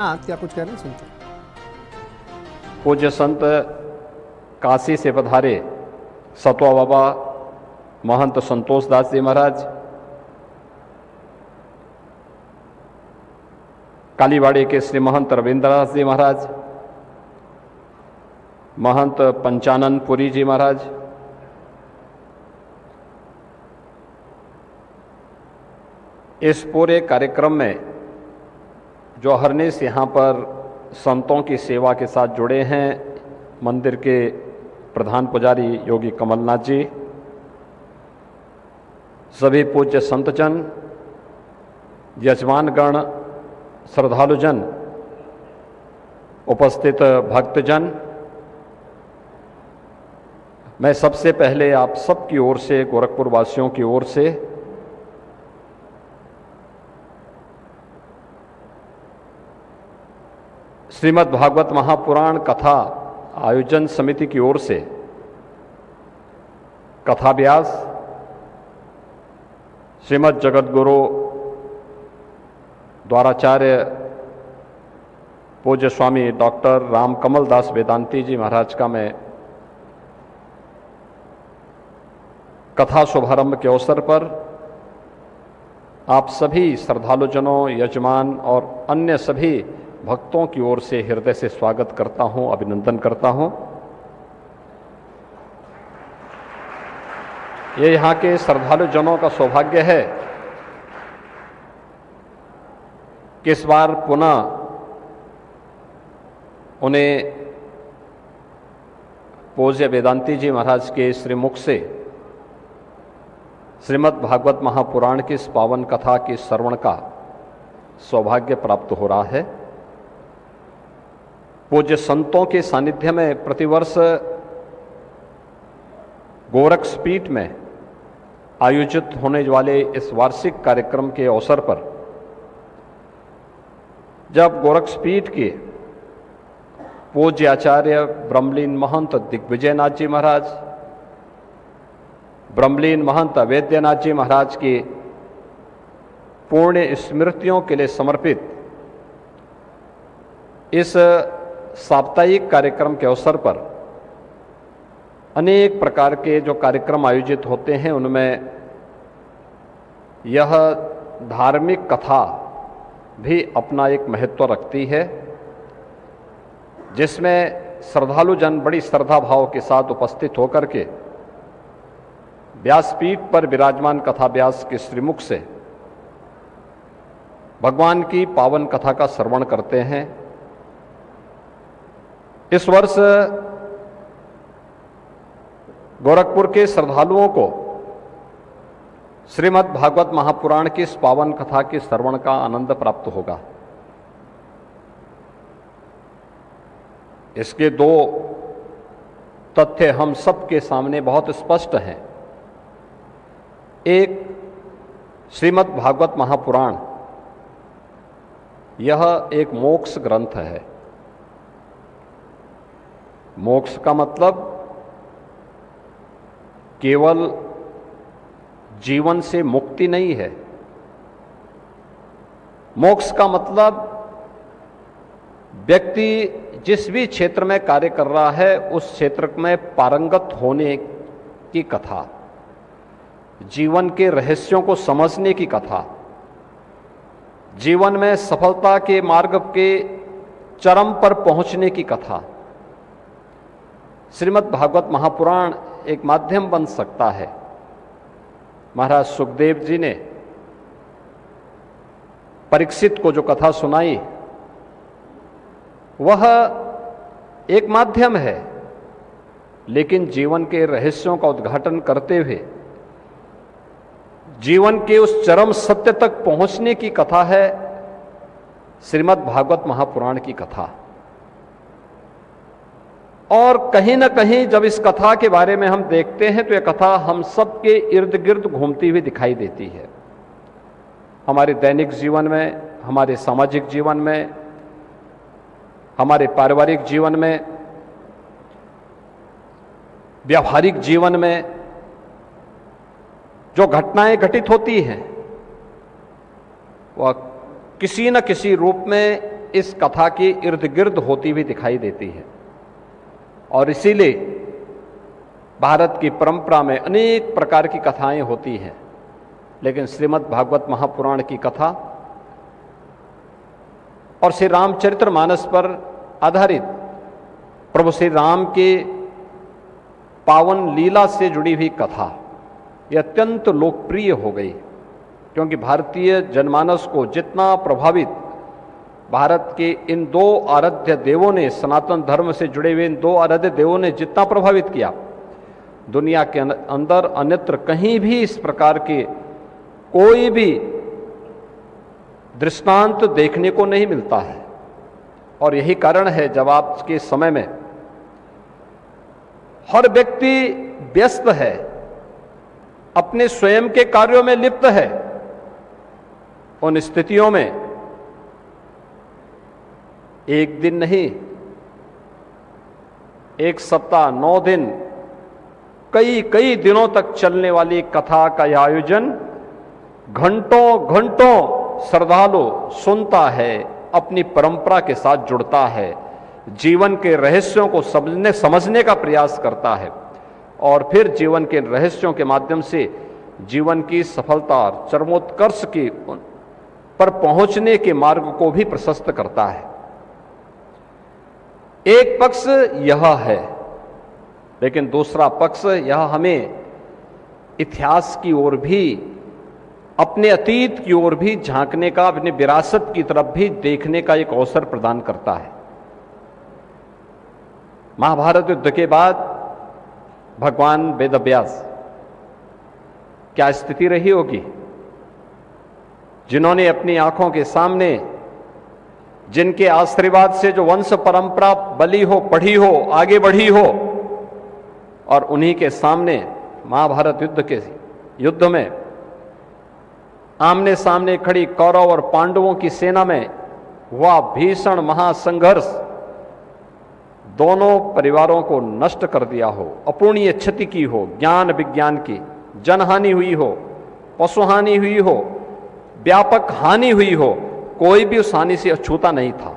हाँ, क्या कुछ कह रहे हैं सुनते हैं। पूज्य संत काशी से पधारे सतवा बाबा महंत संतोष दास जी महाराज, कालीवाड़ी के श्री महंत रविंद्र दास जी महाराज, महंत पंचानंद पुरी जी महाराज, इस पूरे कार्यक्रम में जो हरनेस यहाँ पर संतों की सेवा के साथ जुड़े हैं, मंदिर के प्रधान पुजारी योगी कमलनाथ जी, सभी पूज्य संतजन, यजमानगण, श्रद्धालुजन, उपस्थित भक्तजन, मैं सबसे पहले आप सबकी ओर से, गोरखपुर वासियों की ओर से श्रीमद् भागवत महापुराण कथा आयोजन समिति की ओर से कथा व्यास श्रीमद् जगतगुरु द्वाराचार्य पूज्य स्वामी डॉक्टर रामकमल दास वेदांती जी महाराज का मैं कथा शुभारंभ के अवसर पर आप सभी श्रद्धालुजनों, यजमान और अन्य सभी भक्तों की ओर से हृदय से स्वागत करता हूं, अभिनंदन करता हूं। ये यहाँ के श्रद्धालुजनों का सौभाग्य है कि इस बार पुनः उन्हें पूज्य वेदांती जी महाराज के श्रीमुख से श्रीमद् भागवत महापुराण की इस पावन कथा की श्रवण का सौभाग्य प्राप्त हो रहा है। पूज्य संतों के सानिध्य में प्रतिवर्ष गोरक्षपीठ में आयोजित होने वाले इस वार्षिक कार्यक्रम के अवसर पर जब गोरक्षपीठ के पूज्य आचार्य ब्रह्मलीन महंत दिग्विजयनाथ जी महाराज, ब्रह्मलीन महंत अवैद्यनाथ जी महाराज की पुण्य स्मृतियों के लिए समर्पित इस साप्ताहिक कार्यक्रम के अवसर पर अनेक प्रकार के जो कार्यक्रम आयोजित होते हैं, उनमें यह धार्मिक कथा भी अपना एक महत्व रखती है, जिसमें श्रद्धालु जन बड़ी श्रद्धा भाव के साथ उपस्थित होकर के व्यासपीठ पर विराजमान कथा व्यास के श्रीमुख से भगवान की पावन कथा का श्रवण करते हैं। इस वर्ष गोरखपुर के श्रद्धालुओं को श्रीमद् भागवत महापुराण की इस पावन कथा के श्रवण का आनंद प्राप्त होगा। इसके दो तथ्य हम सबके सामने बहुत स्पष्ट हैं। एक, श्रीमद् भागवत महापुराण यह एक मोक्ष ग्रंथ है। मोक्ष का मतलब केवल जीवन से मुक्ति नहीं है। मोक्ष का मतलब व्यक्ति जिस भी क्षेत्र में कार्य कर रहा है उस क्षेत्र में पारंगत होने की कथा, जीवन के रहस्यों को समझने की कथा, जीवन में सफलता के मार्ग के चरम पर पहुंचने की कथा। श्रीमद् भागवत महापुराण एक माध्यम बन सकता है। महाराज सुखदेव जी ने परीक्षित को जो कथा सुनाई वह एक माध्यम है, लेकिन जीवन के रहस्यों का उद्घाटन करते हुए जीवन के उस चरम सत्य तक पहुंचने की कथा है श्रीमद् भागवत महापुराण की कथा। और कहीं न कहीं जब इस कथा के बारे में हम देखते हैं तो यह कथा हम सबके इर्द गिर्द घूमती हुई दिखाई देती है। हमारे दैनिक जीवन में, हमारे सामाजिक जीवन में, हमारे पारिवारिक जीवन में, व्यावहारिक जीवन में जो घटनाएं घटित होती हैं वह किसी न किसी रूप में इस कथा के इर्द गिर्द होती हुई दिखाई देती है। और इसीलिए भारत की परंपरा में अनेक प्रकार की कथाएं होती हैं, लेकिन श्रीमद् भागवत महापुराण की कथा और श्री रामचरितमानस पर आधारित प्रभु श्री राम के पावन लीला से जुड़ी हुई कथा ये अत्यंत लोकप्रिय हो गई, क्योंकि भारतीय जनमानस को जितना प्रभावित भारत के इन दो आराध्य देवों ने, सनातन धर्म से जुड़े हुए इन दो आराध्य देवों ने जितना प्रभावित किया, दुनिया के अंदर अन्यत्र कहीं भी इस प्रकार के कोई भी दृष्टांत देखने को नहीं मिलता है। और यही कारण है जब आज के समय में हर व्यक्ति व्यस्त है, अपने स्वयं के कार्यों में लिप्त है, उन स्थितियों में एक दिन नहीं, एक सप्ताह, 9 दिन, कई दिनों तक चलने वाली कथा का यह आयोजन घंटों घंटों श्रद्धालु सुनता है, अपनी परंपरा के साथ जुड़ता है, जीवन के रहस्यों को समझने का प्रयास करता है और फिर जीवन के रहस्यों के माध्यम से जीवन की सफलता और चरमोत्कर्ष की पर पहुंचने के मार्ग को भी प्रशस्त करता है। एक पक्ष यह है, लेकिन दूसरा पक्ष यह हमें इतिहास की ओर भी, अपने अतीत की ओर भी झांकने का, अपनी विरासत की तरफ भी देखने का एक अवसर प्रदान करता है। महाभारत युद्ध के बाद भगवान वेदव्यास क्या स्थिति रही होगी, जिन्होंने अपनी आंखों के सामने, जिनके आशीर्वाद से जो वंश परंपरा बली हो, पढ़ी हो, आगे बढ़ी हो, और उन्हीं के सामने महाभारत युद्ध में आमने सामने खड़ी कौरव और पांडवों की सेना में हुआ भीषण महासंघर्ष दोनों परिवारों को नष्ट कर दिया हो, अपूर्णीय क्षति की हो, ज्ञान विज्ञान की जनहानि हुई हो, पशुहानि हुई हो, व्यापक हानि हुई हो, कोई भी उस हानि से अछूता नहीं था।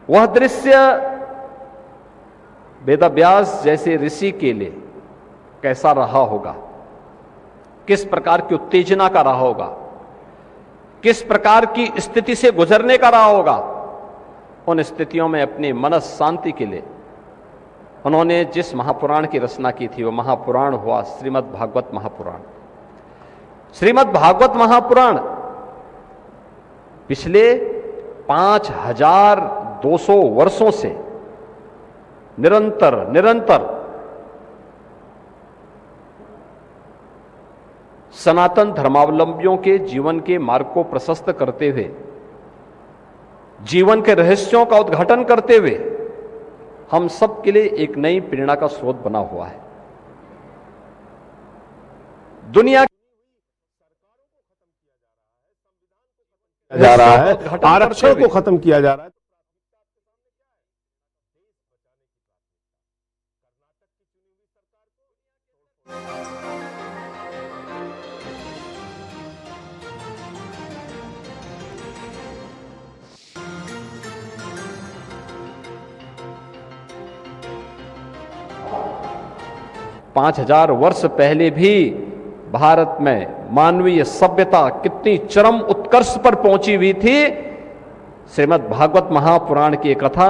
वह दृश्य वेदव्यास जैसे ऋषि के लिए कैसा रहा होगा, किस प्रकार की उत्तेजना का रहा होगा, किस प्रकार की स्थिति से गुजरने का रहा होगा। उन स्थितियों में अपनी मनस शांति के लिए उन्होंने जिस महापुराण की रचना की थी, वो महापुराण हुआ श्रीमद् भागवत महापुराण। श्रीमद् भागवत महापुराण पिछले 5200 वर्षों से निरंतर सनातन धर्मावलंबियों के जीवन के मार्ग को प्रशस्त करते हुए, जीवन के रहस्यों का उद्घाटन करते हुए हम सब के लिए एक नई प्रेरणा का स्रोत बना हुआ है। दुनिया जा रहा है, आरक्षण को खत्म किया जा रहा है। पांच 5000 वर्ष पहले भी भारत में मानवीय सभ्यता कितनी चरम उत्कर्ष पर पहुंची हुई थी, श्रीमद् भागवत महापुराण की कथा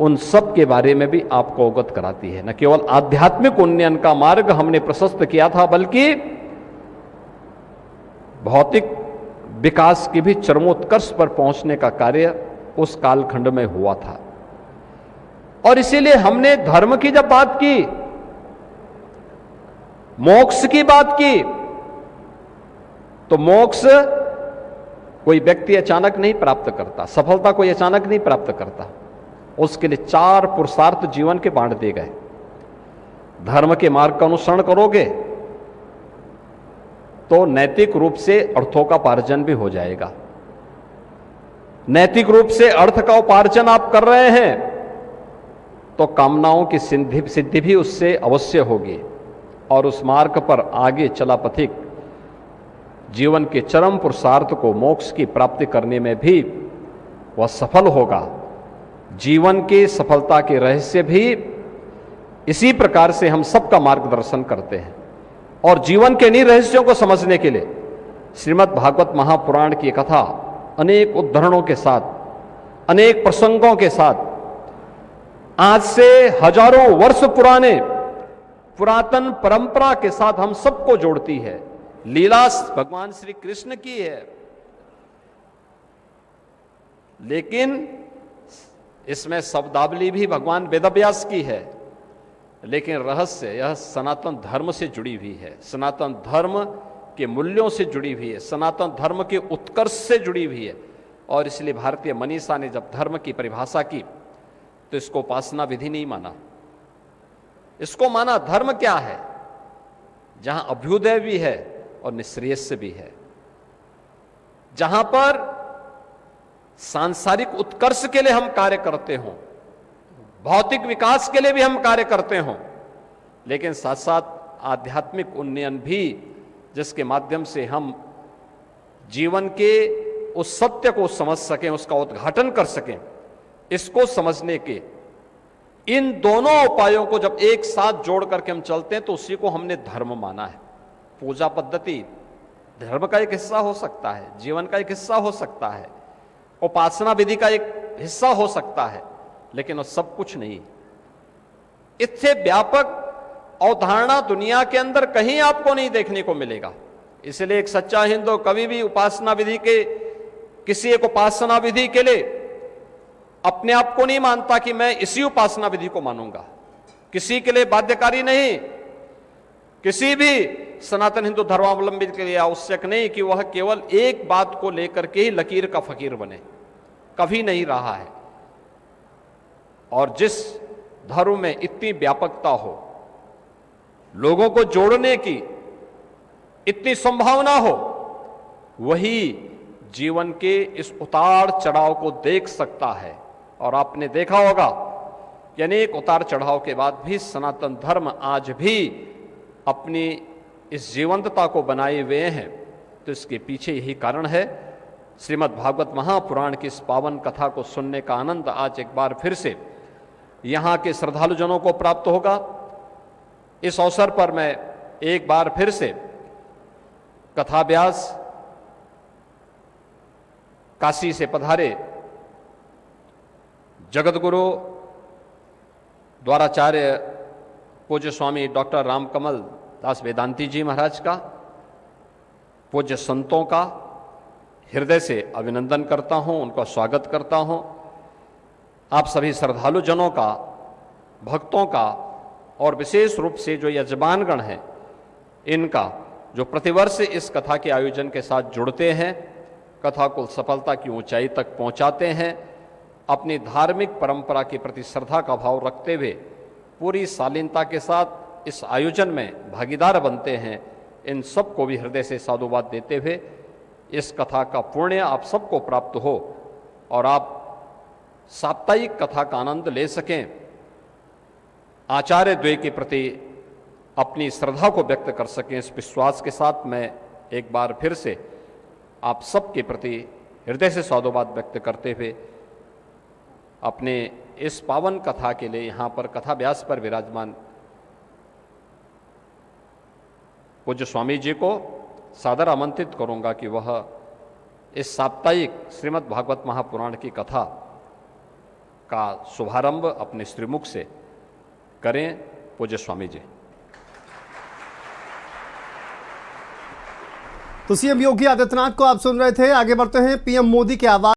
उन सब के बारे में भी आपको अवगत कराती है। न केवल आध्यात्मिक उन्नयन का मार्ग हमने प्रशस्त किया था, बल्कि भौतिक विकास की भी चरमोत्कर्ष पर पहुंचने का कार्य उस कालखंड में हुआ था। और इसीलिए हमने धर्म की जब बात की, मोक्ष की बात की, तो मोक्ष कोई व्यक्ति अचानक नहीं प्राप्त करता, सफलता कोई अचानक नहीं प्राप्त करता। उसके लिए 4 पुरुषार्थ जीवन के बांट दिए गए। धर्म के मार्ग का अनुसरण करोगे तो नैतिक रूप से अर्थों का उपार्जन भी हो जाएगा। नैतिक रूप से अर्थ का उपार्जन आप कर रहे हैं तो कामनाओं की सिद्धि भी उससे अवश्य होगी, और उस मार्ग पर आगे चला पथिक जीवन के चरम पुरुषार्थ को, मोक्ष की प्राप्ति करने में भी वह सफल होगा। जीवन की सफलता के रहस्य भी इसी प्रकार से हम सबका मार्गदर्शन करते हैं। और जीवन के इन्हीं रहस्यों को समझने के लिए श्रीमद् भागवत महापुराण की कथा अनेक उद्धरणों के साथ, अनेक प्रसंगों के साथ, आज से हजारों वर्ष पुराने पुरातन परंपरा के साथ हम सबको जोड़ती है। लीला भगवान श्री कृष्ण की है, लेकिन इसमें शब्दावली भी भगवान वेदव्यास की है, लेकिन रहस्य यह सनातन धर्म से जुड़ी हुई है, सनातन धर्म के मूल्यों से जुड़ी हुई है, सनातन धर्म के उत्कर्ष से जुड़ी हुई है। और इसलिए भारतीय मनीषा ने जब धर्म की परिभाषा की तो इसको उपासना विधि नहीं माना, इसको माना धर्म क्या है, जहां अभ्युदय भी है और निःश्रेयस भी है, जहां पर सांसारिक उत्कर्ष के लिए हम कार्य करते हों, भौतिक विकास के लिए भी हम कार्य करते हों, लेकिन साथ साथ आध्यात्मिक उन्नयन भी, जिसके माध्यम से हम जीवन के उस सत्य को समझ सकें, उसका उद्घाटन कर सकें, इसको समझने के इन दोनों उपायों को जब एक साथ जोड़ करके हम चलते हैं तो उसी को हमने धर्म माना है। पूजा पद्धति धर्म का एक हिस्सा हो सकता है, जीवन का एक हिस्सा हो सकता है, उपासना विधि का एक हिस्सा हो सकता है, लेकिन वो सब कुछ नहीं। इससे व्यापक अवधारणा दुनिया के अंदर कहीं आपको नहीं देखने को मिलेगा। इसलिए एक सच्चा हिंदू कभी भी उपासना विधि के, किसी एक उपासना विधि के लिए अपने आप को नहीं मानता कि मैं इसी उपासना विधि को मानूंगा। किसी के लिए बाध्यकारी नहीं, किसी भी सनातन हिंदू धर्मावलंबी के लिए आवश्यक नहीं कि वह केवल एक बात को लेकर के ही लकीर का फकीर बने, कभी नहीं रहा है। और जिस धर्म में इतनी व्यापकता हो, लोगों को जोड़ने की इतनी संभावना हो, वही जीवन के इस उतार चढ़ाव को देख सकता है। और आपने देखा होगा कि अनेक उतार चढ़ाव के बाद भी सनातन धर्म आज भी अपनी इस जीवंतता को बनाए हुए हैं। तो इसके पीछे यही कारण है। श्रीमद् भागवत महापुराण की इस पावन कथा को सुनने का आनंद आज एक बार फिर से यहाँ के श्रद्धालुजनों को प्राप्त होगा। इस अवसर पर मैं एक बार फिर से कथाव्यास काशी से पधारे जगतगुरु द्वाराचार्य पूज्य स्वामी डॉक्टर रामकमल दास वेदांती जी महाराज का, पूज्य संतों का हृदय से अभिनंदन करता हूं, उनका स्वागत करता हूं। आप सभी श्रद्धालु जनों का, भक्तों का और विशेष रूप से जो यजमानगण हैं, इनका जो प्रतिवर्ष इस कथा के आयोजन के साथ जुड़ते हैं, कथा को सफलता की ऊंचाई तक पहुंचाते हैं, अपनी धार्मिक परंपरा के प्रति श्रद्धा का भाव रखते हुए पूरी शालीनता के साथ इस आयोजन में भागीदार बनते हैं, इन सबको भी हृदय से साधुवाद देते हुए इस कथा का पुण्य आप सबको प्राप्त हो और आप साप्ताहिक कथा का आनंद ले सकें, आचार्य द्वय के प्रति अपनी श्रद्धा को व्यक्त कर सकें। इस विश्वास के साथ मैं एक बार फिर से आप सबके प्रति हृदय से साधुवाद व्यक्त करते हुए अपने इस पावन कथा के लिए यहाँ पर कथा व्यास पर विराजमान पूज्य स्वामी जी को सादर आमंत्रित करूँगा कि वह इस साप्ताहिक श्रीमद् भागवत महापुराण की कथा का शुभारंभ अपने श्रीमुख से करें। पूज्य स्वामी जी। तो सीएम योगी आदित्यनाथ को आप सुन रहे थे। आगे बढ़ते हैं। पीएम मोदी की आवाज